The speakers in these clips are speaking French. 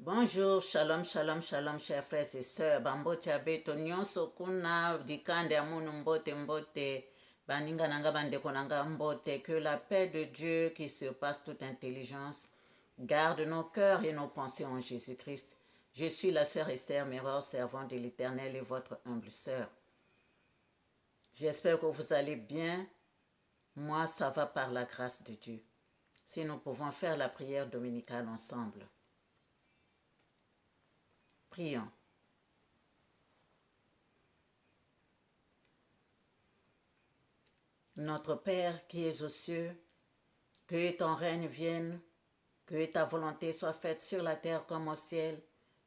Bonjour, shalom, shalom, shalom, chers frères et sœurs. Bambote abeto nyonso kuna dikande amunu mbote mbote. Baninga nanga bandeko nanga mbote. Que la paix de Dieu qui surpasse toute intelligence garde nos cœurs et nos pensées en Jésus-Christ. Je suis la sœur Esther Mirror, servante de l'Éternel et votre humble sœur. J'espère que vous allez bien. Moi, ça va par la grâce de Dieu. Si nous pouvons faire la prière dominicale ensemble. Prions. Notre Père qui es aux cieux, que ton règne vienne, que ta volonté soit faite sur la terre comme au ciel.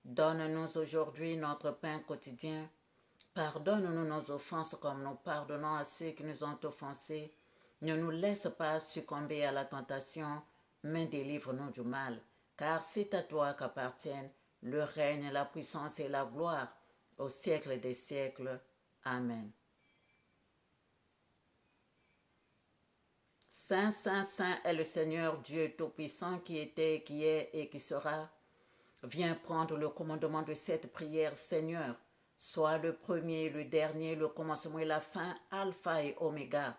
Donne-nous aujourd'hui notre pain quotidien. Pardonne-nous nos offenses comme nous pardonnons à ceux qui nous ont offensés. Ne nous laisse pas succomber à la tentation, mais délivre-nous du mal. Car c'est à toi qu'appartiennent le règne, la puissance et la gloire au siècle des siècles. Amen. Saint, Saint, Saint est le Seigneur Dieu Tout-Puissant qui était, qui est et qui sera. Viens prendre le commandement de cette prière, Seigneur. Sois le premier, le dernier, le commencement et la fin, Alpha et Oméga.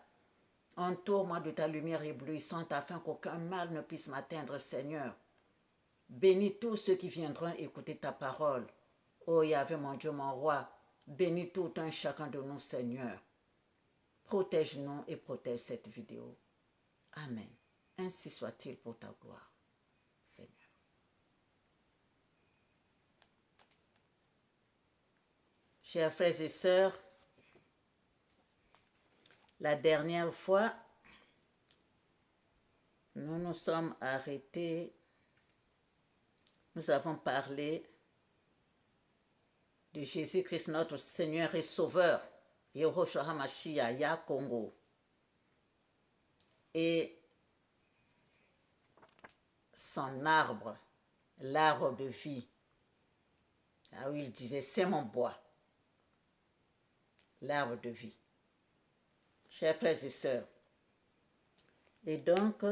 Entoure-moi de ta lumière éblouissante afin qu'aucun mal ne puisse m'atteindre, Seigneur. Bénis tous ceux qui viendront écouter ta parole. Ô Yahvé, mon Dieu, mon roi, bénis tout un chacun de nous, Seigneur. Protège-nous et protège cette vidéo. Amen. Ainsi soit-il pour ta gloire, Seigneur. Chers frères et sœurs, la dernière fois, nous nous sommes arrêtés, nous avons parlé de Jésus-Christ, notre Seigneur et Sauveur, Yehoshua HaMashiach, Yah Congo. Et son arbre, l'arbre de vie. Là où il disait, c'est mon bois. L'arbre de vie. Chers frères et sœurs. Et donc,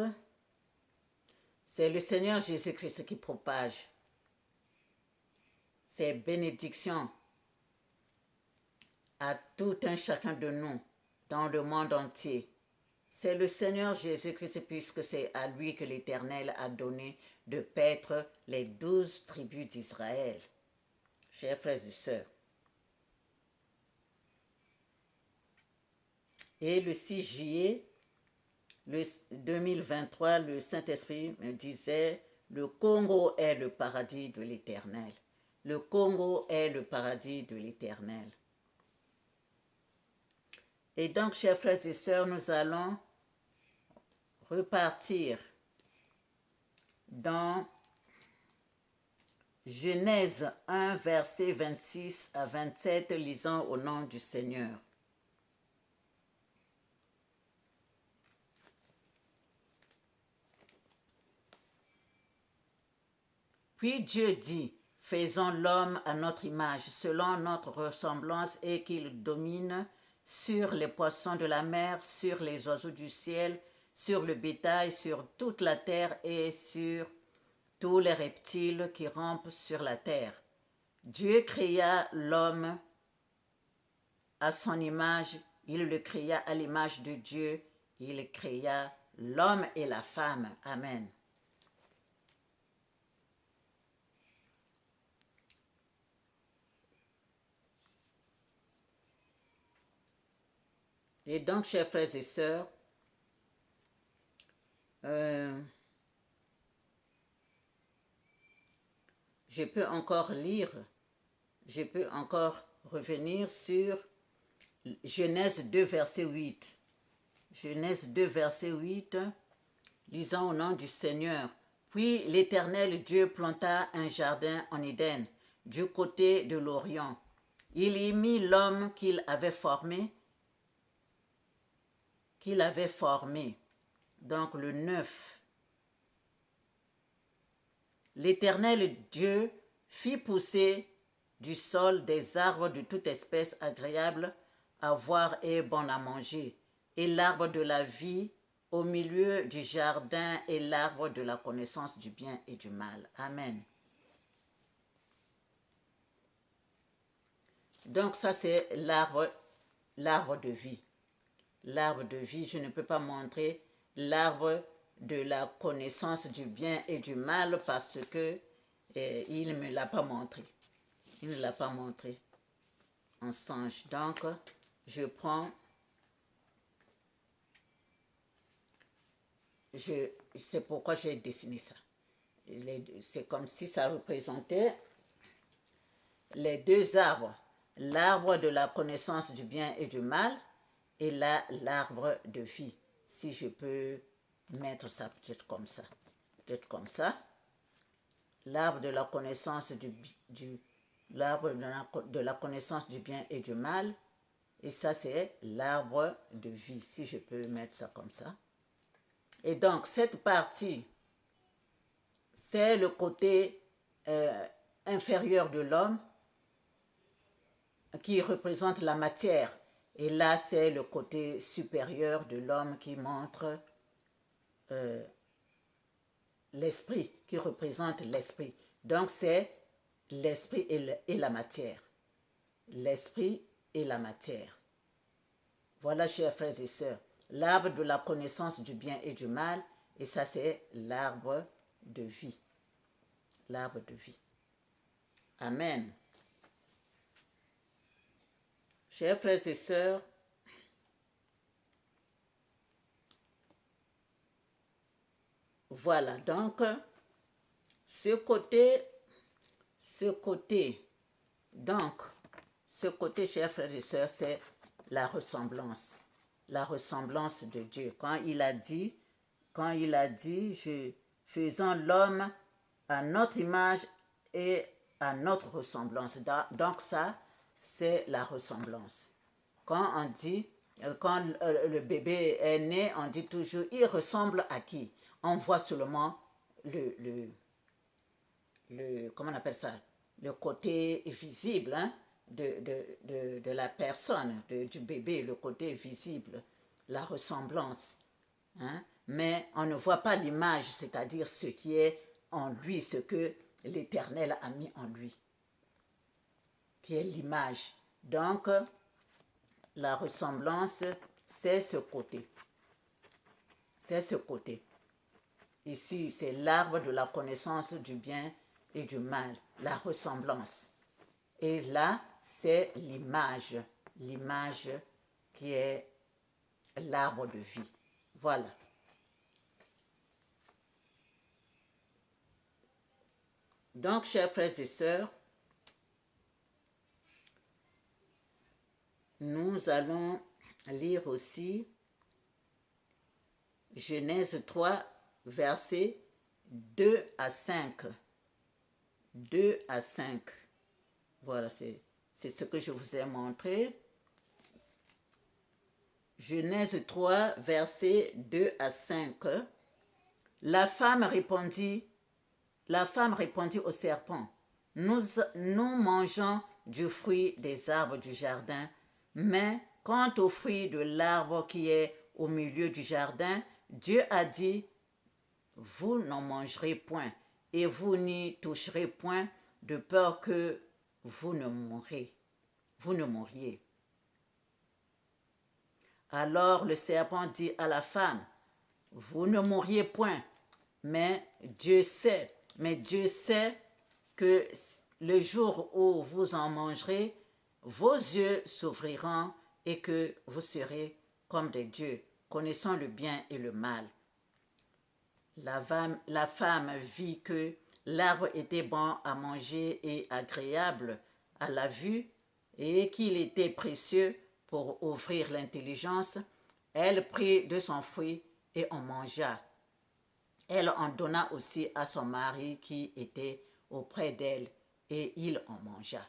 c'est le Seigneur Jésus-Christ qui propage ses bénédictions à tout un chacun de nous dans le monde entier. C'est le Seigneur Jésus-Christ puisque c'est à lui que l'Éternel a donné de paître les 12 tribus d'Israël. Chers frères et sœurs. Et le 6 juillet 2023, le Saint-Esprit me disait, le Congo est le paradis de l'Éternel. Le Congo est le paradis de l'Éternel. Et donc, chers frères et sœurs, nous allons repartir dans Genèse 1, versets 26 à 27, lisons au nom du Seigneur. Puis Dieu dit, faisons l'homme à notre image, selon notre ressemblance, et qu'il domine sur les poissons de la mer, sur les oiseaux du ciel, sur le bétail, sur toute la terre et sur tous les reptiles qui rampent sur la terre. Dieu créa l'homme à son image, il le créa à l'image de Dieu, il créa l'homme et la femme. Amen. Et donc, chers frères et sœurs, je peux encore lire, je peux encore revenir sur Genèse 2, verset 8. Genèse 2, verset 8, lisons au nom du Seigneur. Puis l'Éternel Dieu planta un jardin en Éden, du côté de l'Orient. Il y mit l'homme qu'il avait formé, donc le 9. L'Éternel Dieu fit pousser du sol des arbres de toute espèce agréables à voir et bon à manger, et l'arbre de la vie au milieu du jardin et l'arbre de la connaissance du bien et du mal. Amen. Donc ça, c'est l'arbre de vie. L'arbre de vie, je ne peux pas montrer l'arbre de la connaissance du bien et du mal parce que il ne me l'a pas montré. Il ne l'a pas montré en songe. Donc, je prends, c'est pourquoi j'ai dessiné ça. C'est comme si ça représentait les deux arbres. L'arbre de la connaissance du bien et du mal et là, l'arbre de vie. Si je peux mettre ça peut-être comme ça. Peut-être comme ça. L'arbre de la connaissance l'arbre de la connaissance du bien et du mal. Et ça, c'est l'arbre de vie. Si je peux mettre ça comme ça. Et donc, cette partie, c'est le côté inférieur de l'homme qui représente la matière. Et là, c'est le côté supérieur de l'homme qui montre l'esprit, qui représente l'esprit. Donc, c'est l'esprit et la matière. L'esprit et la matière. Voilà, chers frères et sœurs, l'arbre de la connaissance du bien et du mal. Et ça, c'est l'arbre de vie. L'arbre de vie. Amen. Chers frères et sœurs, voilà, donc, ce côté, chers frères et sœurs, c'est la ressemblance de Dieu. Quand il a dit, faisons l'homme à notre image et à notre ressemblance. Donc ça, c'est la ressemblance. Quand le bébé est né, on dit toujours, il ressemble à qui? On voit seulement comment on appelle ça? Le côté visible hein, de la personne, du bébé, le côté visible, la ressemblance. Hein? Mais on ne voit pas l'image, c'est-à-dire ce qui est en lui, ce que l'Éternel a mis en lui, qui est l'image. Donc, la ressemblance, c'est ce côté. C'est ce côté. Ici, c'est l'arbre de la connaissance du bien et du mal, la ressemblance. Et là, c'est l'image qui est l'arbre de vie. Voilà. Donc, chers frères et sœurs, nous allons lire aussi Genèse 3, versets 2 à 5. 2 à 5. Voilà, c'est ce que je vous ai montré. Genèse 3, versets 2 à 5. La femme répondit au serpent, nous mangeons du fruit des arbres du jardin, mais quant au fruit de l'arbre qui est au milieu du jardin, Dieu a dit, vous n'en mangerez point, et vous n'y toucherez point, de peur que vous ne mouriez. Alors le serpent dit à la femme, vous ne mourriez point, mais Dieu sait que le jour où vous en mangerez, vos yeux s'ouvriront et que vous serez comme des dieux, connaissant le bien et le mal. La femme vit que l'arbre était bon à manger et agréable à la vue et qu'il était précieux pour ouvrir l'intelligence. Elle prit de son fruit et en mangea. Elle en donna aussi à son mari qui était auprès d'elle et il en mangea.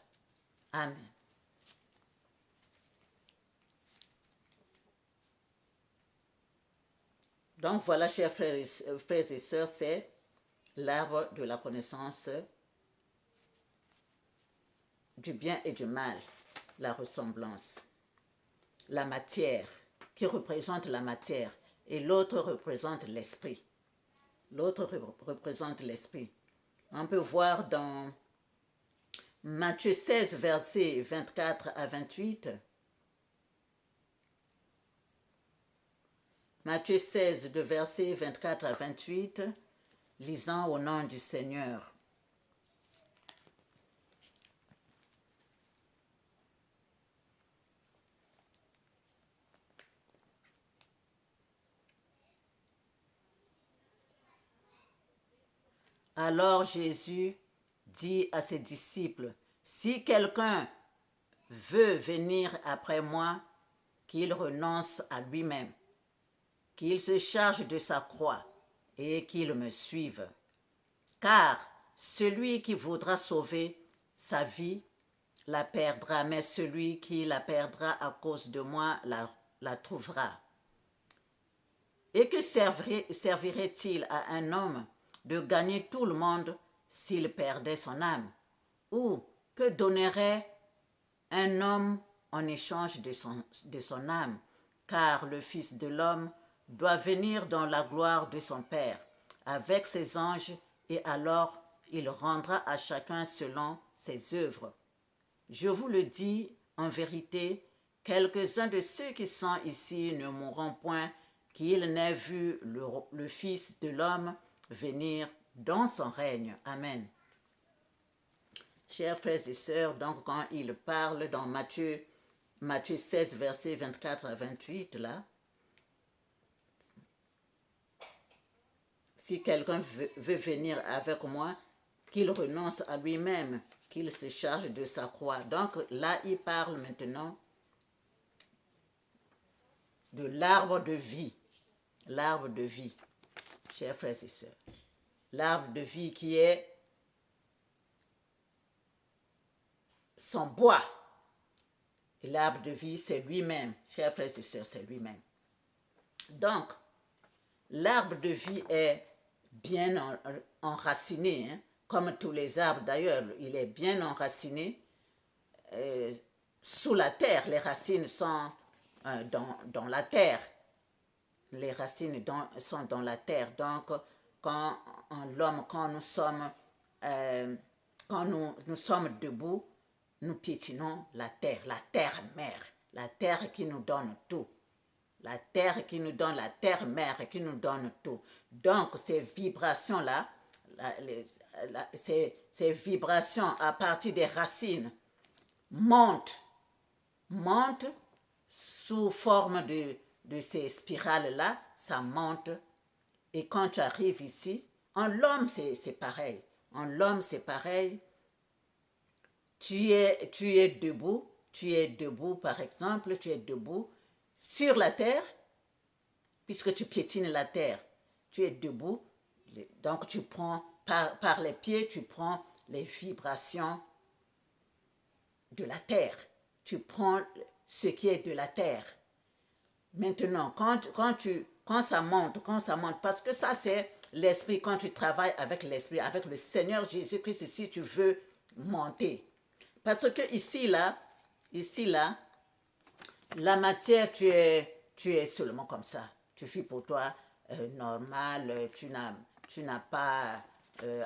Amen. Donc voilà, chers frères et sœurs, c'est l'arbre de la connaissance du bien et du mal, la ressemblance. La matière, qui représente la matière, et l'autre représente l'esprit. L'autre représente l'esprit. On peut voir dans Matthieu 16, versets 24 à 28. Matthieu 16, de versets 24 à 28, lisant au nom du Seigneur. Alors Jésus dit à ses disciples, « Si quelqu'un veut venir après moi, qu'il renonce à lui-même, qu'il se charge de sa croix et qu'il me suive. Car celui qui voudra sauver sa vie la perdra, mais celui qui la perdra à cause de moi la trouvera. Et que servirait-il à un homme de gagner tout le monde s'il perdait son âme? Ou que donnerait un homme en échange de son âme? Car le Fils de l'homme doit venir dans la gloire de son Père avec ses anges, et alors il rendra à chacun selon ses œuvres. Je vous le dis en vérité, quelques-uns de ceux qui sont ici ne mourront point qu'ils n'aient vu le Fils de l'homme venir dans son règne. Amen. Chers frères et sœurs, donc quand il parle dans Matthieu 16, versets 24 à 28, là, si quelqu'un veut venir avec moi, qu'il renonce à lui-même, qu'il se charge de sa croix. Donc là, il parle maintenant de l'arbre de vie. L'arbre de vie, chers frères et sœurs. L'arbre de vie qui est son bois. Et l'arbre de vie, c'est lui-même. Chers frères et sœurs, c'est lui-même. Donc, l'arbre de vie est bien enraciné, hein, comme tous les arbres d'ailleurs, il est bien enraciné sous la terre. Les racines sont dans la terre. Les racines sont dans la terre. Donc, quand nous sommes, nous sommes debout, nous piétinons la terre mère, la terre qui nous donne tout. La terre qui nous donne, la terre mère qui nous donne tout. Donc, ces vibrations-là, ces vibrations à partir des racines montent sous forme de ces spirales-là, ça monte. Et quand tu arrives ici, en l'homme, c'est pareil. En l'homme, c'est pareil. Tu es debout, par exemple, tu es debout sur la terre, puisque tu piétines la terre. Tu es debout, donc tu prends, par les pieds, tu prends les vibrations de la terre. Tu prends ce qui est de la terre. Maintenant, quand ça monte, parce que ça c'est l'esprit, quand tu travailles avec l'esprit, avec le Seigneur Jésus-Christ, si tu veux monter. Parce que ici, là, la matière, tu es seulement comme ça. Tu vis pour toi normal, tu n'as pas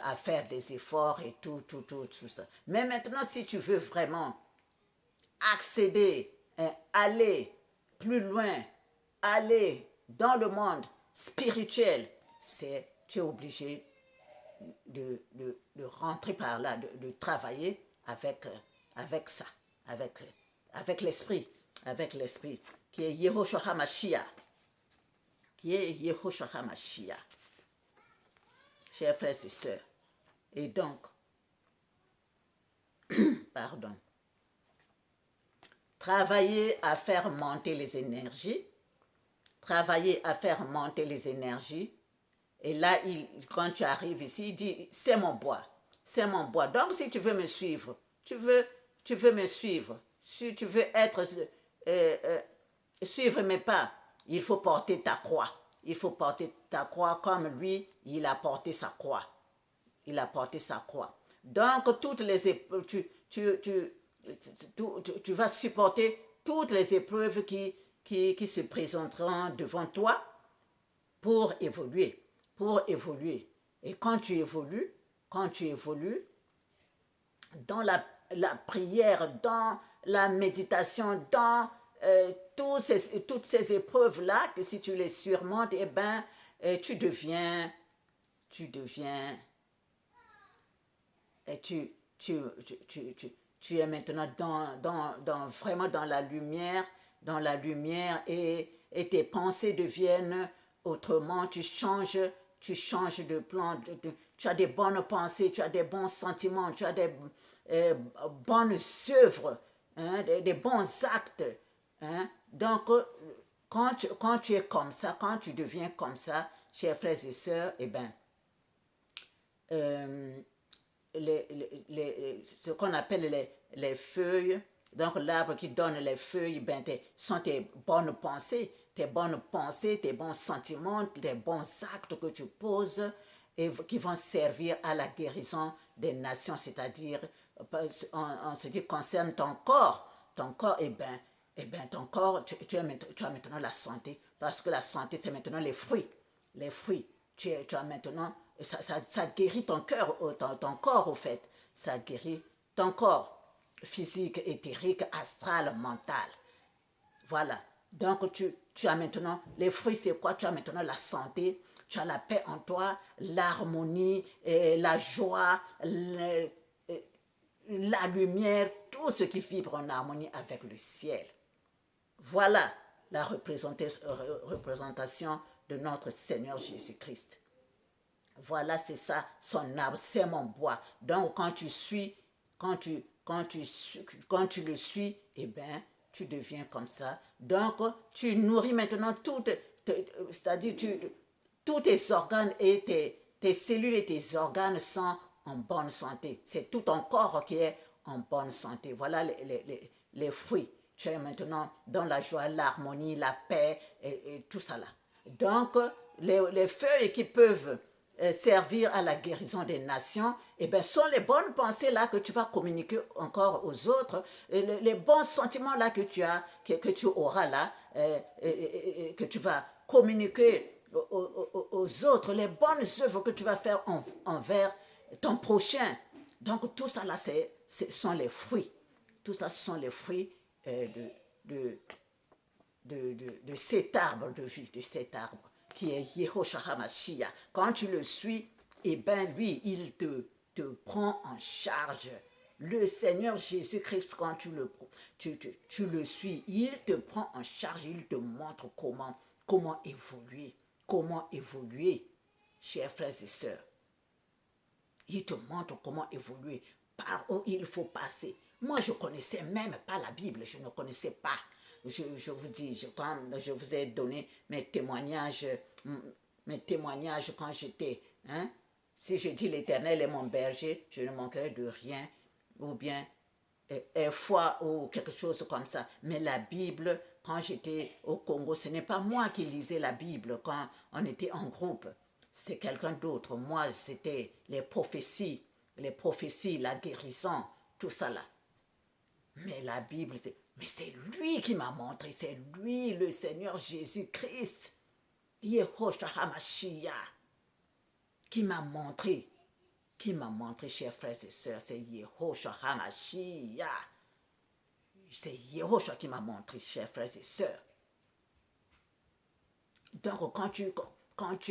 à faire des efforts et tout ça. Mais maintenant, si tu veux vraiment accéder, aller plus loin, aller dans le monde spirituel, tu es obligé de rentrer par là, de travailler avec ça, avec l'esprit, qui est Yehoshua HaMashiach, chers frères et sœurs. Et donc, pardon, travailler à faire monter les énergies, et là, quand tu arrives ici, il dit, c'est mon bois. Donc, si tu veux me suivre, tu veux me suivre, si tu veux suivre mes pas, il faut porter ta croix. Il faut porter ta croix comme lui, il a porté sa croix. Donc, toutes les épreuves, tu vas supporter toutes les épreuves qui se présenteront devant toi pour évoluer. Et quand tu évolues dans la la prière, dans la méditation, dans toutes ces épreuves-là, que si tu les surmontes, eh ben, tu deviens, et tu es maintenant vraiment dans la lumière et tes pensées deviennent autrement, tu changes de plan, tu as des bonnes pensées, tu as des bons sentiments, tu as des bonnes œuvres, hein, des bons actes. Hein. Donc, quand tu es comme ça, quand tu deviens comme ça, chers frères et sœurs, eh bien, ce qu'on appelle les feuilles, donc l'arbre qui donne les feuilles, ben, sont tes bonnes pensées, tes bons sentiments, tes bons actes que tu poses et qui vont servir à la guérison des nations, c'est-à-dire en ce qui concerne ton corps. Ton corps, ton corps, tu as maintenant la santé, parce que la santé, c'est maintenant les fruits. Les fruits. Tu as maintenant, ça guérit ton cœur, ton corps au fait. Ça guérit ton corps physique, éthérique, astral, mental. Voilà. Donc, tu as maintenant, les fruits, c'est quoi? Tu as maintenant la santé, tu as la paix en toi, l'harmonie, la joie, la lumière, tout ce qui vibre en harmonie avec le ciel. Voilà la représentation de notre Seigneur Jésus-Christ. Voilà, c'est ça, son arbre, c'est mon bois. Donc, quand tu le suis, eh bien, tu deviens comme ça. Donc, tu nourris maintenant c'est-à-dire tous tes organes et tes cellules et tes organes sont en bonne santé. C'est tout ton corps qui est en bonne santé. Voilà les fruits. Tu es maintenant dans la joie, l'harmonie, la paix et tout ça là. Donc, les feuilles qui peuvent servir à la guérison des nations, eh bien, sont les bonnes pensées là que tu vas communiquer encore aux autres, les bons sentiments là que tu auras là, que tu vas communiquer aux autres, les bonnes œuvres que tu vas faire envers ton prochain. Donc tout ça là, ce sont les fruits. Tout ça, ce sont les fruits de cet arbre de vie, de cet arbre qui est Yehoshua HaMashiach. Quand tu le suis, eh bien lui, il te prend en charge. Le Seigneur Jésus-Christ, quand tu le suis, il te prend en charge, il te montre comment évoluer, chers frères et sœurs. Il te montre comment évoluer, par où il faut passer. Moi, je ne connaissais même pas la Bible, je ne connaissais pas. Je vous dis, quand je vous ai donné mes témoignages quand j'étais, hein, si je dis l'Éternel est mon berger, je ne manquerai de rien, ou bien foi ou quelque chose comme ça. Mais la Bible, quand j'étais au Congo, ce n'est pas moi qui lisais la Bible quand on était en groupe. C'est quelqu'un d'autre. Moi, c'était les prophéties, la guérison, tout ça là. Mais la Bible, c'est lui qui m'a montré, c'est lui, le Seigneur Jésus-Christ, Yehoshua HaMashiach, qui m'a montré, chers frères et sœurs, c'est Yehoshua HaMashiach. C'est Yehoshua qui m'a montré, chers frères et sœurs. Donc, quand tu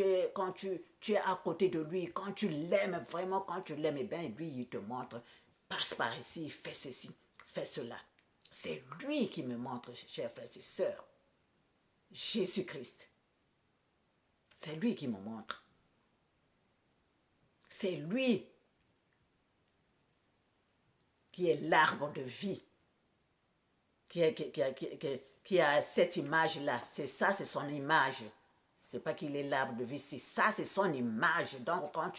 es à côté de lui, quand tu l'aimes vraiment, eh bien, lui, il te montre, passe par ici, fais ceci, fais cela. C'est lui qui me montre, chers frères et sœurs. Jésus-Christ. C'est lui qui me montre. C'est lui qui est l'arbre de vie, qui a cette image-là. C'est ça, c'est son image. C'est pas qu'il est l'arbre de vie, c'est ça, c'est son image. Donc, quand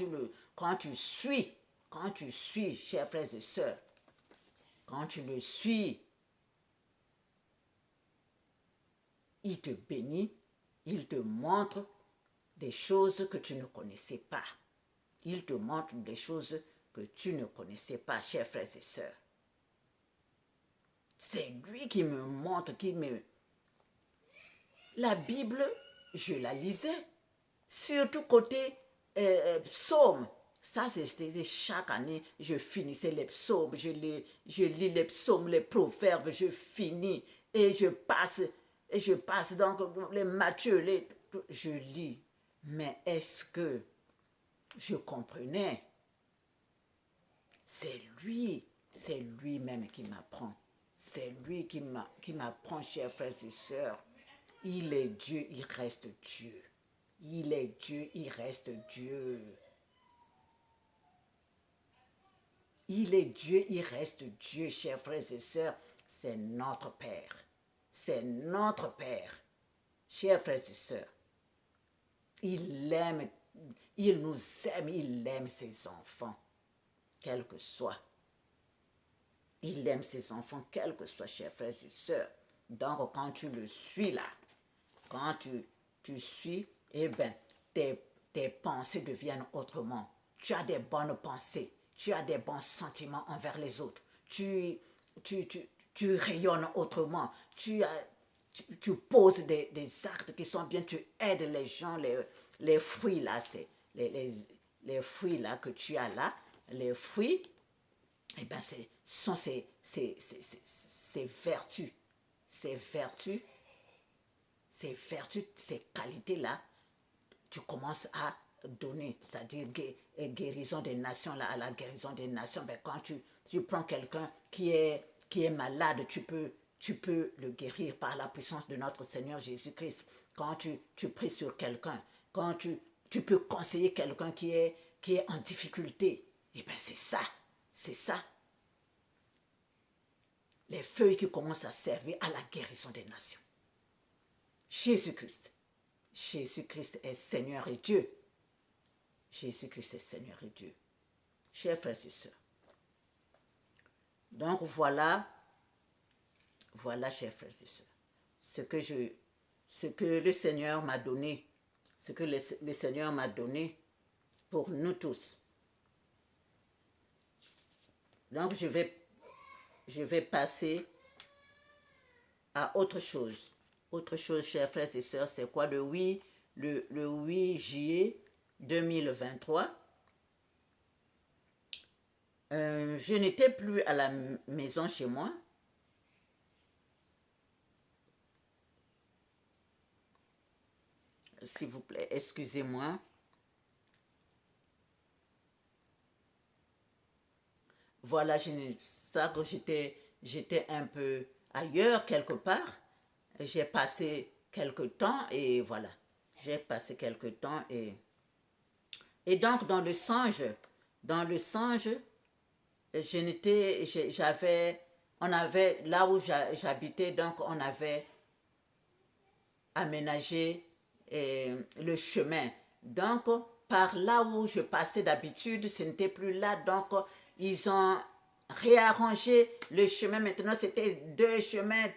tu suis, chers frères et sœurs, quand tu le suis, il te bénit, il te montre des choses que tu ne connaissais pas. Il te montre des choses que tu ne connaissais pas, chers frères et sœurs. C'est lui qui me montre, La Bible, je la lisais, surtout côté psaume. Ça, c'était chaque année, je finissais les psaumes, je lis les psaumes, les proverbes, je finis et je passe donc les Matthieu, je lis. Mais est-ce que je comprenais? C'est lui-même qui m'apprend. C'est lui qui m'apprend, chers frères et sœurs. Il est Dieu, il reste Dieu. Il est Dieu, il reste Dieu. Il est Dieu, il reste Dieu, chers frères et sœurs. C'est notre Père. C'est notre Père. Chers frères et sœurs, il aime, il nous aime, il aime ses enfants, quel que soit. Il aime ses enfants, quel que soit, chers frères et sœurs. Donc, quand tu le suis là, quand tu suis, eh bien, tes pensées deviennent autrement. Tu as des bonnes pensées, tu as des bons sentiments envers les autres. Tu rayonnes autrement. Tu poses des actes qui sont bien, tu aides les gens, les fruits là, c'est les fruits là que tu as là, les fruits, eh bien, ce sont ces vertus, ces vertus, ces qualités-là, tu commences à donner, c'est-à-dire guérison des nations, là, à la guérison des nations. Ben, quand tu prends quelqu'un qui est malade, tu peux le guérir par la puissance de notre Seigneur Jésus-Christ. Quand tu pries sur quelqu'un, quand tu peux conseiller quelqu'un qui est en difficulté, eh bien c'est ça. Les feuilles qui commencent à servir à la guérison des nations. Jésus-Christ est Seigneur et Dieu. Jésus-Christ est Seigneur et Dieu. Chers frères et sœurs. Donc voilà, chers frères et sœurs, ce que le Seigneur m'a donné, ce que le Seigneur m'a donné pour nous tous. Donc je vais passer à autre chose. Autre chose, chers frères et sœurs, c'est quoi? Le 8 juillet 2023, je n'étais plus à la maison chez moi. S'il vous plaît, excusez-moi. Voilà, ça que j'étais un peu ailleurs quelque part. J'ai passé quelque temps et voilà. J'ai passé quelque temps et donc dans le songe, on avait, là où j'habitais, donc on avait aménagé le chemin. Donc, par là où je passais d'habitude, ce n'était plus là. Donc, ils ont réarrangé le chemin. Maintenant, c'était 2 chemins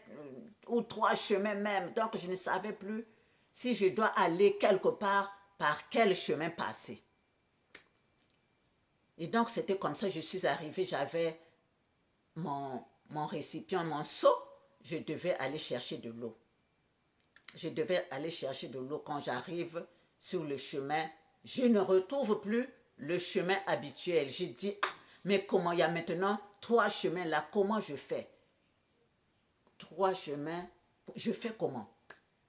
ou 3 chemins même. Donc, je ne savais plus si je dois aller quelque part, par quel chemin passer. Et donc, c'était comme ça, je suis arrivée, j'avais mon récipient, mon seau, je devais aller chercher de l'eau. Je devais aller chercher de l'eau. Quand j'arrive sur le chemin, je ne retrouve plus le chemin habituel. Je dis, ah, mais comment il y a maintenant 3 chemins là, comment je fais? 3 chemins, je fais comment?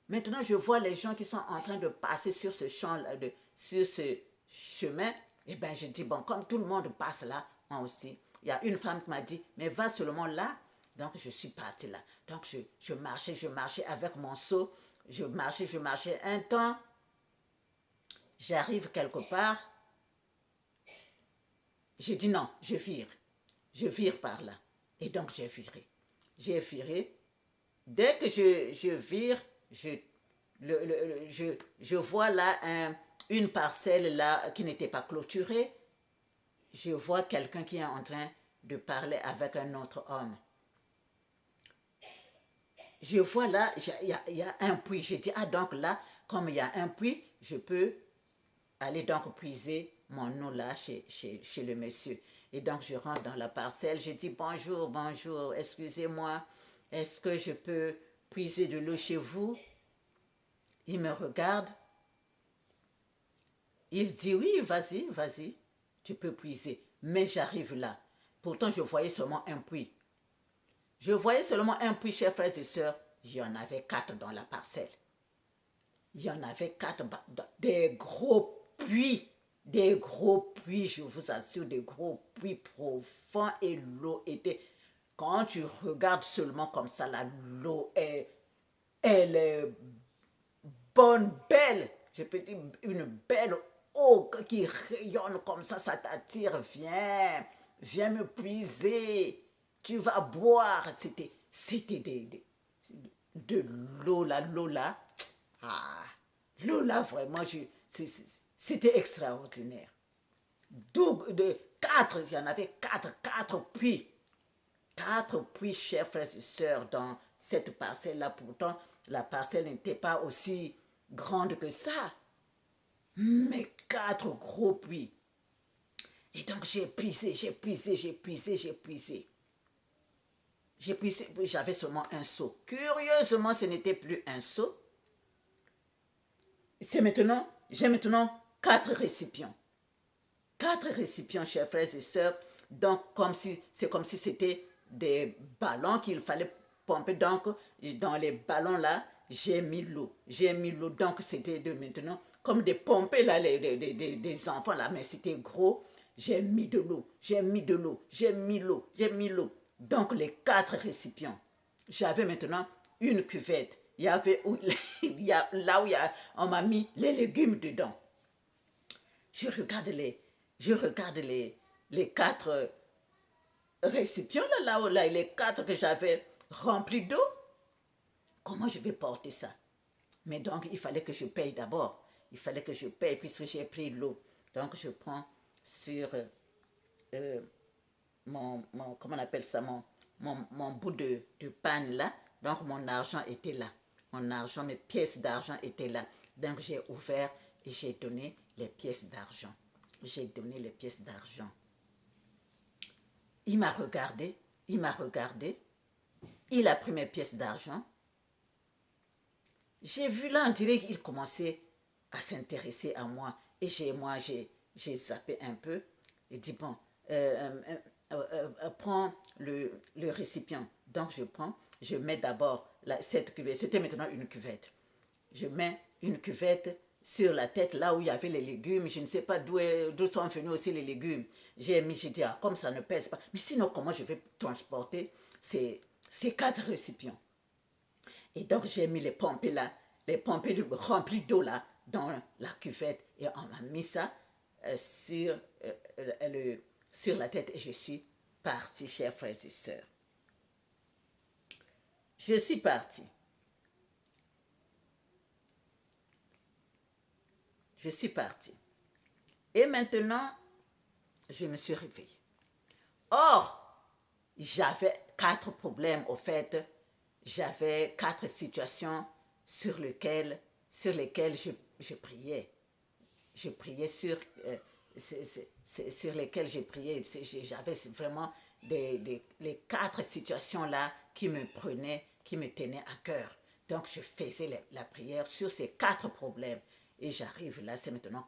Maintenant, je vois les gens qui sont en train de passer sur ce champ là, sur ce chemin. Eh bien, je dis, bon, comme tout le monde passe là, moi aussi. Il y a une femme qui m'a dit, mais va seulement là. Donc, je suis partie là. Donc, je marchais avec mon seau. Je marchais un temps. J'arrive quelque part. J'ai dit non, je vire. Je vire par là. Et donc, j'ai viré. J'ai viré. Dès que je vire, je vois là une parcelle là qui n'était pas clôturée. Je vois quelqu'un qui est en train de parler avec un autre homme. Je vois là, il y a un puits. Je dis, ah donc là, comme il y a un puits, je peux aller donc puiser mon eau là chez le monsieur. Et donc je rentre dans la parcelle, je dis bonjour, excusez-moi, est-ce que je peux puiser de l'eau chez vous? Il me regarde, il dit oui, vas-y. tu peux puiser. Mais j'arrive là. Pourtant, je voyais seulement un puits. Je voyais seulement un puits, chers frères et sœurs. Il y en avait 4 dans la parcelle. Il y en avait 4, des gros puits. Des gros puits, je vous assure, des gros puits profonds. Et l'eau était... Quand tu regardes seulement comme ça, l'eau elle est bonne, belle. Je peux dire une belle eau qui rayonne comme ça t'attire. Viens me puiser. Tu vas boire. C'était de l'eau là. Ah, l'eau là, vraiment, c'était extraordinaire. De 4, il y en avait 4 puits. 4 puits, chers frères et sœurs, dans cette parcelle-là. Pourtant, la parcelle n'était pas aussi grande que ça. Mais 4 gros puits. Et donc, j'ai puisé. J'avais seulement un seau. Curieusement, ce n'était plus un seau. J'ai maintenant 4 récipients. 4 récipients, chers frères et sœurs. Donc, c'est comme si c'était des ballons qu'il fallait pomper. Donc, dans les ballons là, j'ai mis l'eau. Donc, c'était maintenant comme des pompées là, des enfants là, mais c'était gros. J'ai mis de l'eau. Donc, les 4 récipients. J'avais maintenant une cuvette. Il y avait là où on m'a mis les légumes dedans. Je regarde les 4 récipients là, les 4 que j'avais remplis d'eau. Comment je vais porter ça? Mais donc, il fallait que je paye d'abord. Puisque j'ai pris l'eau. Donc, je prends sur comment on appelle ça, mon bout de panne là. Donc, mon argent était là. Mes pièces d'argent étaient là. Donc, j'ai ouvert et j'ai donné les pièces d'argent. Il m'a regardé. Il a pris mes pièces d'argent. J'ai vu là, on dirait qu'il commençait à s'intéresser à moi. Et j'ai zappé un peu. Et dit, bon, prends le récipient. Donc, je mets d'abord cette cuvette. C'était maintenant une cuvette. Je mets une cuvette sur la tête, là où il y avait les légumes. Je ne sais pas d'où sont venus aussi les légumes. J'ai dit, ah, comme ça ne pèse pas. Mais sinon, comment je vais transporter ces 4 récipients? Et donc, j'ai mis les pompées là, remplies d'eau là, dans la cuvette. Et on m'a mis ça sur la tête. Et je suis partie, chers frères et sœurs. Je suis partie. Et maintenant, je me suis réveillée. Or, j'avais 4 problèmes au fait. J'avais 4 situations sur lesquelles je priais. Je priais sur lesquelles je priais. J'avais vraiment les 4 situations là qui me tenaient à cœur. Donc, je faisais la prière sur ces 4 problèmes. Et j'arrive là, c'est maintenant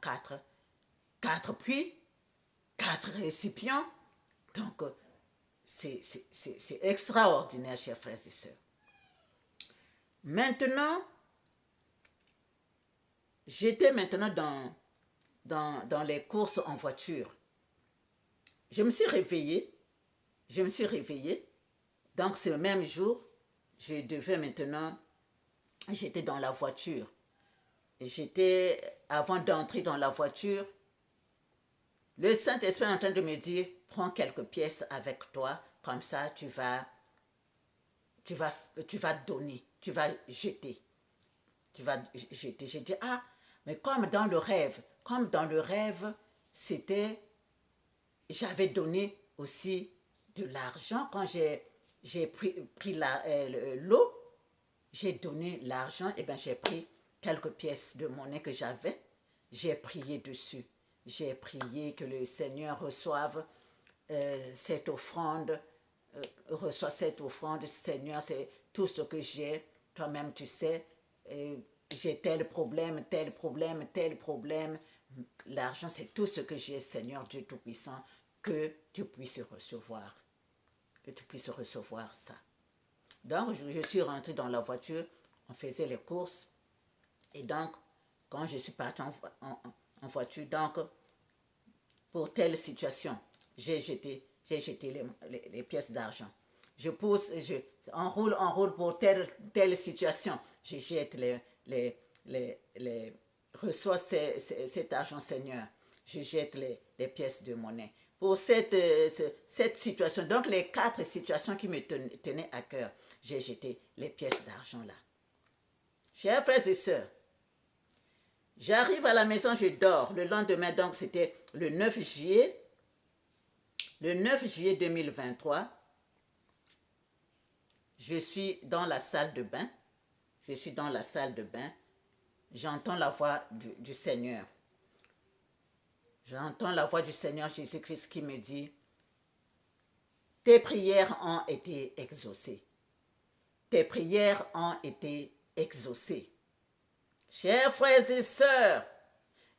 4 puits, 4 récipients. Donc, c'est extraordinaire, chers frères et sœurs. Maintenant, j'étais maintenant dans les courses en voiture. Je me suis réveillée. Donc, ce même jour, j'étais dans la voiture. Avant d'entrer dans la voiture, le Saint-Esprit est en train de me dire, prends quelques pièces avec toi, comme ça tu vas donner, tu vas jeter. J'ai dit, ah, mais comme dans le rêve, j'avais donné aussi de l'argent. Quand j'ai pris l'eau, j'ai donné l'argent, et bien j'ai pris quelques pièces de monnaie que j'avais, j'ai prié dessus. J'ai prié que le Seigneur reçoive cette offrande, Seigneur, c'est tout ce que j'ai, toi-même tu sais, j'ai tel problème, l'argent, c'est tout ce que j'ai, Seigneur Dieu Tout-Puissant, que tu puisses recevoir. Que tu puisses recevoir ça. Donc, je suis rentrée dans la voiture, on faisait les courses. Et donc, quand je suis partie en voiture, donc, pour telle situation, j'ai jeté les pièces d'argent. Je pousse, on roule pour telle situation. Je jette reçois cet argent, Seigneur. Je jette les pièces de monnaie. Pour cette situation, donc les 4 situations qui me tenaient à cœur, j'ai jeté les pièces d'argent là. Chers frères et sœurs, j'arrive à la maison, je dors. Le lendemain, donc c'était le 9 juillet. Le 9 juillet 2023, je suis dans la salle de bain. Je suis dans la salle de bain. J'entends la voix du Seigneur. J'entends la voix du Seigneur Jésus-Christ qui me dit, tes prières ont été exaucées. Tes prières ont été exaucées. Chers frères et sœurs,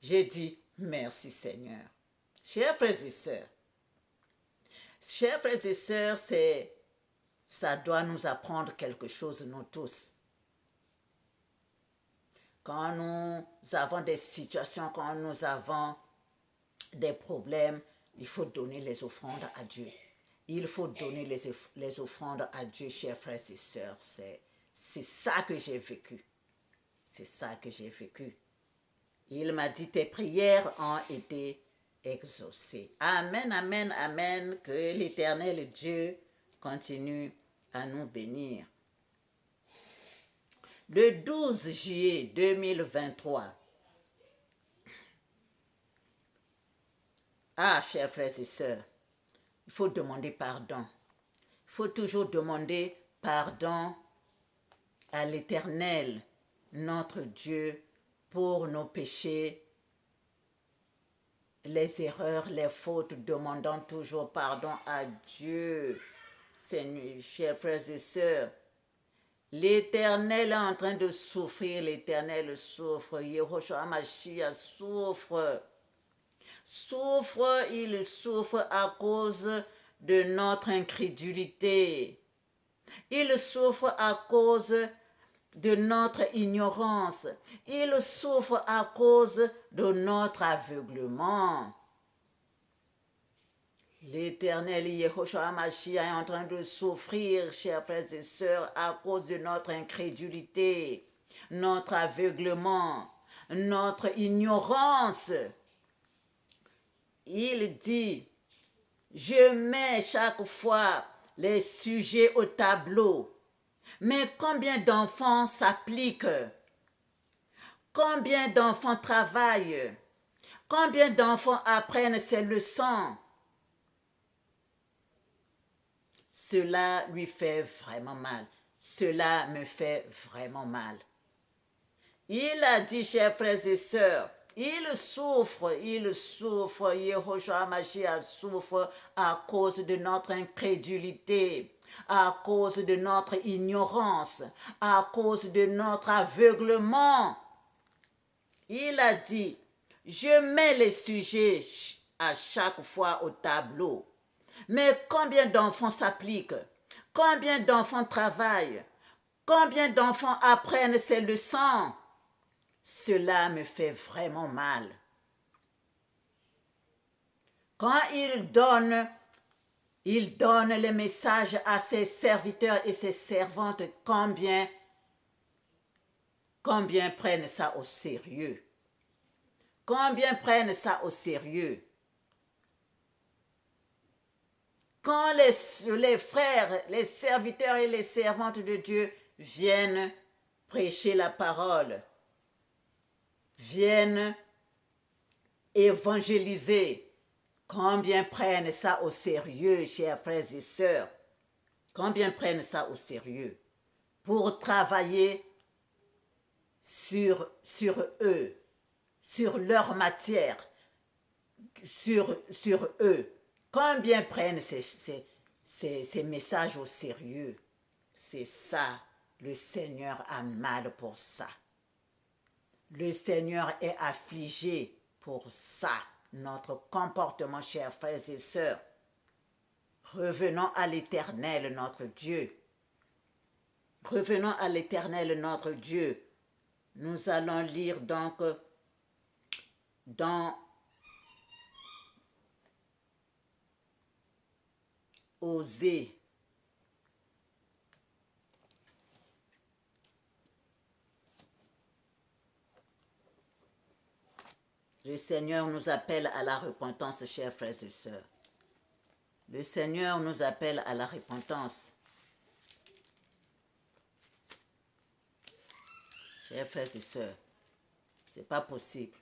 j'ai dit merci Seigneur. Chers frères et sœurs, ça doit nous apprendre quelque chose, nous tous. Quand nous avons des situations, quand nous avons des problèmes, il faut donner les offrandes à Dieu. Il faut donner les offrandes à Dieu, chers frères et sœurs. C'est ça que j'ai vécu. C'est ça que j'ai vécu. Il m'a dit, tes prières ont été exaucées. Amen, amen, amen. Que l'Éternel Dieu continue à nous bénir. Le 12 juillet 2023. Ah, chers frères et sœurs, il faut demander pardon. Il faut toujours demander pardon à l'Éternel, notre Dieu, pour nos péchés, les erreurs, les fautes, demandant toujours pardon à Dieu. Seigneur, chers frères et sœurs, l'Éternel est en train de souffrir, l'Éternel souffre, Yehoshua Mashiach souffre. Il souffre à cause de notre incrédulité. Il souffre à cause de notre ignorance. Il souffre à cause de notre aveuglement. L'Éternel Yehoshua Mashiach est en train de souffrir, chers frères et sœurs, à cause de notre incrédulité, notre aveuglement, notre ignorance. Il dit, je mets chaque fois les sujets au tableau. Mais combien d'enfants s'appliquent? Combien d'enfants travaillent? Combien d'enfants apprennent ces leçons? Cela lui fait vraiment mal. Cela me fait vraiment mal. Il a dit, chers frères et sœurs, il souffre, Yehoshua Mashiach souffre à cause de notre incrédulité, à cause de notre ignorance, à cause de notre aveuglement. Il a dit, je mets les sujets à chaque fois au tableau. Mais combien d'enfants s'appliquent? Combien d'enfants travaillent? Combien d'enfants apprennent ces leçons? Cela me fait vraiment mal. Quand il donne les messages à ses serviteurs et ses servantes, combien prennent ça au sérieux? Combien prennent ça au sérieux? Quand les frères, les serviteurs et les servantes de Dieu viennent prêcher la parole, viennent évangéliser, combien prennent ça au sérieux, chers frères et sœurs? Combien prennent ça au sérieux pour travailler sur eux, sur leur matière, sur eux? Combien prennent ces messages au sérieux? C'est ça, le Seigneur a mal pour ça. Le Seigneur est affligé pour ça, notre comportement, chers frères et sœurs. Revenons à l'Éternel, notre Dieu. Revenons à l'Éternel, notre Dieu. Nous allons lire donc dans Osée. Le Seigneur nous appelle à la repentance, chers frères et sœurs. Le Seigneur nous appelle à la repentance. Chers frères et sœurs, c'est pas possible.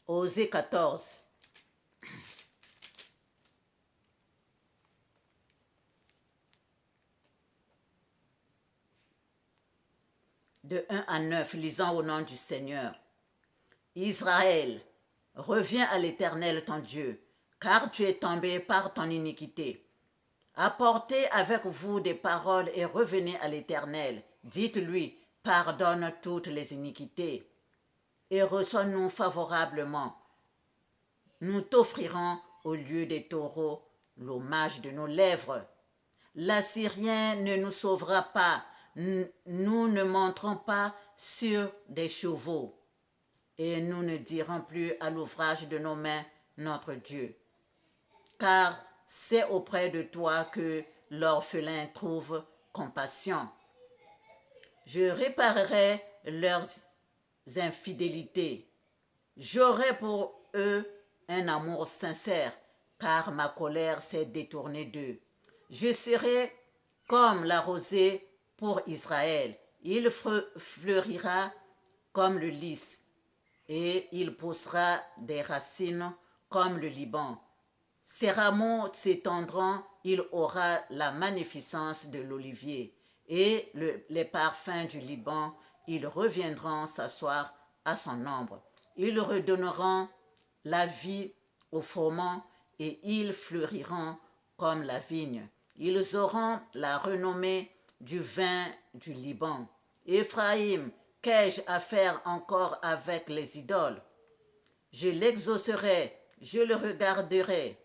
Osée 14. De 1 à 9, lisons au nom du Seigneur. Israël, reviens à l'Éternel ton Dieu, car tu es tombé par ton iniquité. Apportez avec vous des paroles et revenez à l'Éternel. Dites-lui, pardonne toutes les iniquités et reçois-nous favorablement. Nous t'offrirons au lieu des taureaux l'hommage de nos lèvres. L'Assyrien ne nous sauvera pas, nous ne monterons pas sur des chevaux. Et nous ne dirons plus à l'ouvrage de nos mains notre Dieu. Car c'est auprès de toi que l'orphelin trouve compassion. Je réparerai leurs infidélités. J'aurai pour eux un amour sincère, car ma colère s'est détournée d'eux. Je serai comme la rosée pour Israël. Il fleurira comme le lys. Et il poussera des racines comme le Liban. Ses rameaux s'étendront, il aura la magnificence de l'olivier. Et les parfums du Liban, ils reviendront s'asseoir à son ombre. Ils redonneront la vie au froment et ils fleuriront comme la vigne. Ils auront la renommée du vin du Liban. Éphraïm, qu'ai-je à faire encore avec les idoles? Je l'exaucerai, je le regarderai.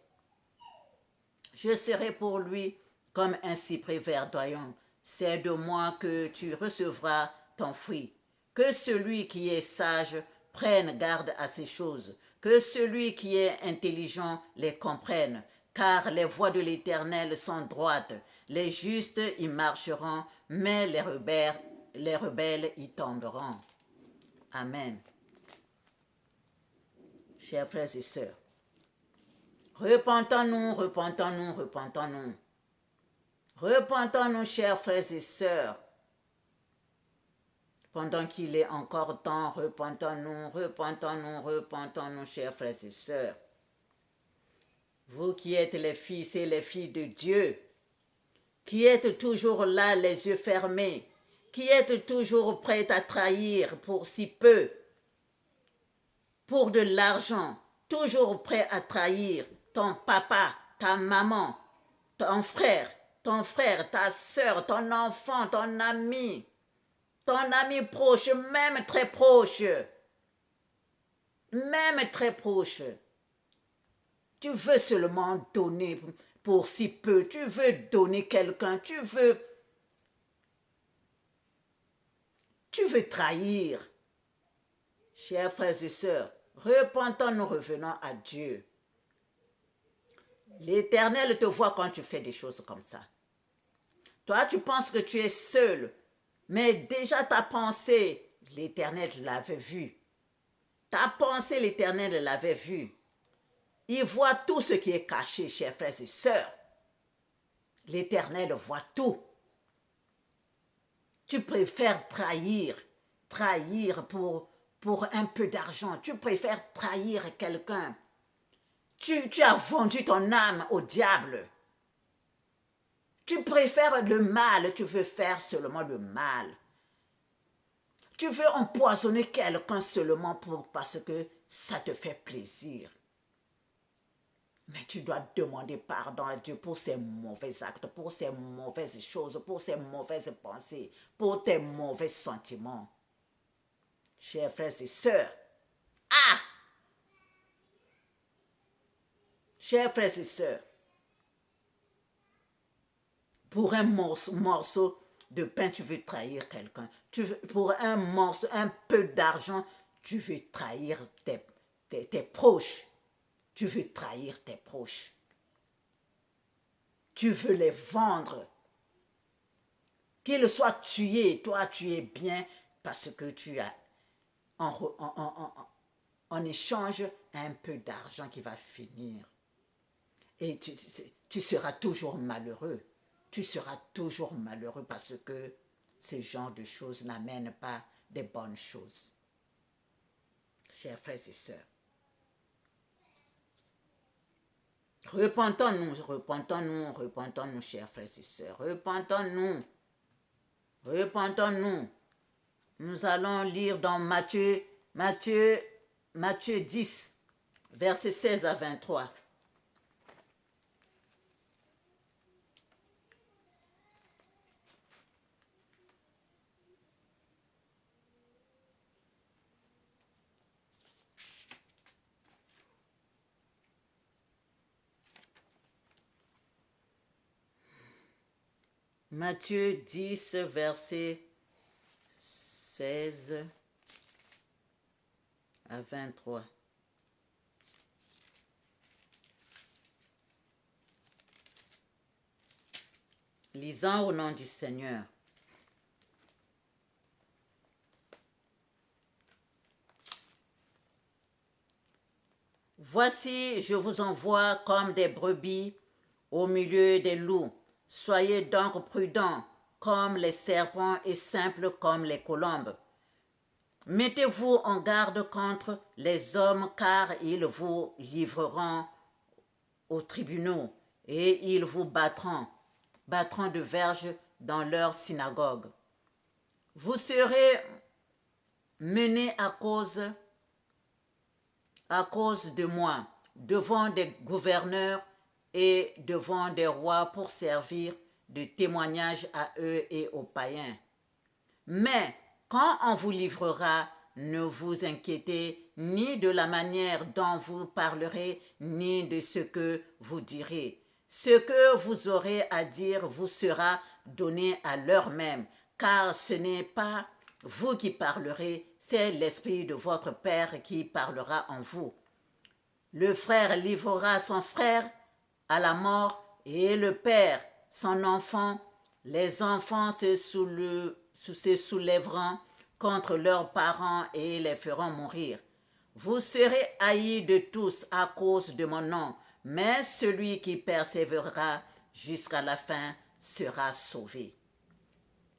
Je serai pour lui comme un cyprès verdoyant. C'est de moi que tu recevras ton fruit. Que celui qui est sage prenne garde à ces choses. Que celui qui est intelligent les comprenne. Car les voies de l'Éternel sont droites. Les justes y marcheront, mais les rebelles y tomberont. Amen. Chers frères et sœurs, repentons-nous, repentons-nous, repentons-nous. Repentons-nous, chers frères et sœurs. Pendant qu'il est encore temps, repentons-nous, repentons-nous, repentons-nous, chers frères et sœurs. Vous qui êtes les fils et les filles de Dieu, qui êtes toujours là, les yeux fermés, qui êtes toujours prêts à trahir pour si peu, pour de l'argent, toujours prêt à trahir ton papa, ta maman, ton frère, ta soeur, ton enfant, ton ami proche, même très proche. Même très proche. Tu veux seulement donner pour si peu, tu veux donner quelqu'un, tu veux trahir. Chers frères et sœurs, repentons-nous, revenons à Dieu. L'Éternel te voit quand tu fais des choses comme ça. Toi, tu penses que tu es seul, mais déjà ta pensée, l'Éternel l'avait vue. Ta pensée, l'Éternel l'avait vue. Il voit tout ce qui est caché, chers frères et sœurs. L'Éternel voit tout. Tu préfères trahir pour un peu d'argent. Tu préfères trahir quelqu'un. Tu as vendu ton âme au diable. Tu préfères le mal, tu veux faire seulement le mal. Tu veux empoisonner quelqu'un seulement parce que ça te fait plaisir. Mais tu dois demander pardon à Dieu pour ces mauvais actes, pour ces mauvaises choses, pour ces mauvaises pensées, pour tes mauvais sentiments. Chers frères et sœurs, Chers frères et sœurs, pour un morceau de pain, tu veux trahir quelqu'un. Pour un morceau, un peu d'argent, tu veux trahir tes proches. Tu veux trahir tes proches. Tu veux les vendre. Qu'ils soient tués, toi tu es bien parce que tu as en échange un peu d'argent qui va finir. Et tu seras toujours malheureux. Tu seras toujours malheureux parce que ce genre de choses n'amènent pas des bonnes choses. Chers frères et sœurs, repentons-nous, repentons-nous, repentons-nous, chers frères et sœurs, repentons-nous, repentons-nous. Nous allons lire dans Matthieu 10, versets 16 à 23. Matthieu 10, verset 16 à 23. Lisons au nom du Seigneur. Voici, je vous envoie comme des brebis au milieu des loups. Soyez donc prudents comme les serpents et simples comme les colombes. Mettez-vous en garde contre les hommes, car ils vous livreront aux tribunaux et ils vous battront de verges dans leurs synagogues. Vous serez menés à cause de moi devant des gouverneurs et devant des rois pour servir de témoignage à eux et aux païens. Mais quand on vous livrera, ne vous inquiétez ni de la manière dont vous parlerez, ni de ce que vous direz. Ce que vous aurez à dire vous sera donné à l'heure même, car ce n'est pas vous qui parlerez, c'est l'Esprit de votre Père qui parlera en vous. Le frère livrera son frère à la mort et le père son enfant. Les enfants se soulèveront contre leurs parents et les feront mourir. Vous serez haïs de tous à cause de mon nom, mais celui qui persévérera jusqu'à la fin sera sauvé.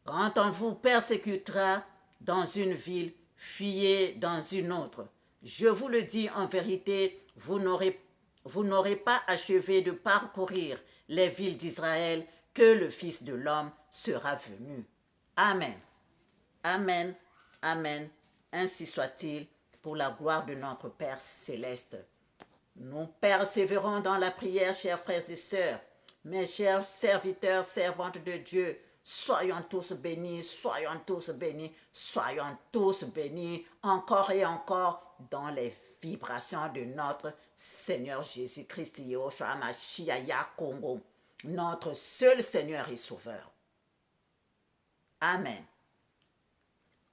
Quand on vous persécutera dans une ville, fuyez dans une autre. Je vous le dis en vérité, vous n'aurez pas achevé de parcourir les villes d'Israël que le Fils de l'homme sera venu. Amen. Amen. Amen. Ainsi soit-il pour la gloire de notre Père céleste. Nous persévérons dans la prière, chers frères et sœurs, mes chers serviteurs, servantes de Dieu. Soyons tous bénis, soyons tous bénis, soyons tous bénis encore et encore dans les vibrations de notre Seigneur Jésus-Christ, Yehoshua Mashiach Congo, notre seul Seigneur et Sauveur. Amen.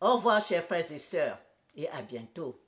Au revoir, chers frères et sœurs, et à bientôt.